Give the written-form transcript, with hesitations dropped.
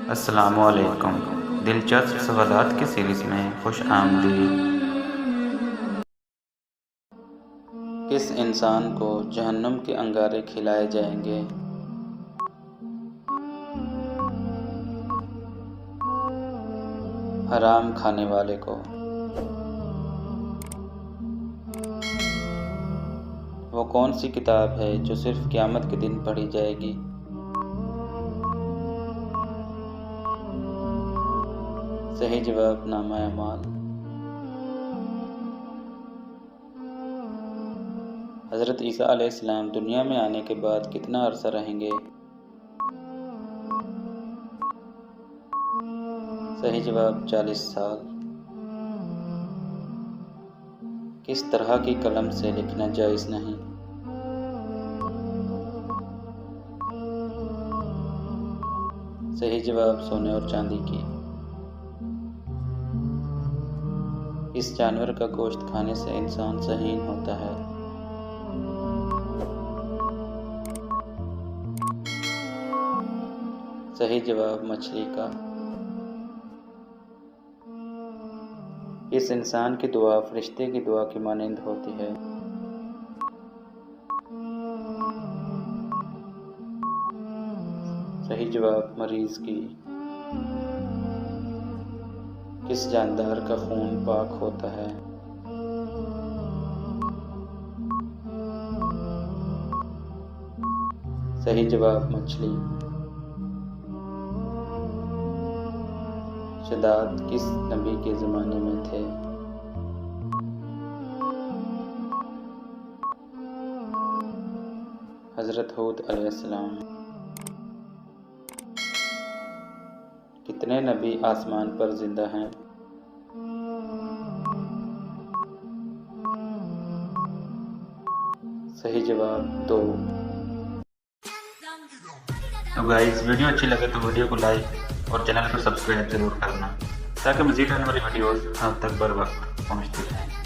अस्सलामुअलैकुम। दिलचस्प सवालात की सीरीज़ में खुश आमदीद। किस इंसान को जहन्नुम के अंगारे खिलाए जाएंगे? हराम खाने वाले को। वो कौन सी किताब है जो सिर्फ क़यामत के दिन पढ़ी जाएगी? सही जवाब नामा अमाल। हज़रत ईसा अलैहिस्सलाम दुनिया में आने के बाद कितना अरसा रहेंगे? सही जवाब 40 साल। किस तरह की कलम से लिखना जायज़ नहीं? सही जवाब सोने और चांदी की। इस जानवर का गोश्त खाने से इंसान सहीन होता है? सही जवाब मछली का। इस इंसान की दुआ फरिश्ते की दुआ की मानंद होती है? सही जवाब मरीज की। किस जानदार का खून पाक होता है? सही जवाब मछली। शदाद किस नबी के ज़माने में थे? हज़रत हूद अलैहिस्सलाम। कितने नबी आसमान पर जिंदा हैं? सही जवाब 2। तो गाइस, वीडियो अच्छी लगे तो वीडियो को लाइक और चैनल को सब्सक्राइब जरूर करना ताकि मज़ीद आने वाली वीडियोस आप तक बर वक्त पहुँचती रहें।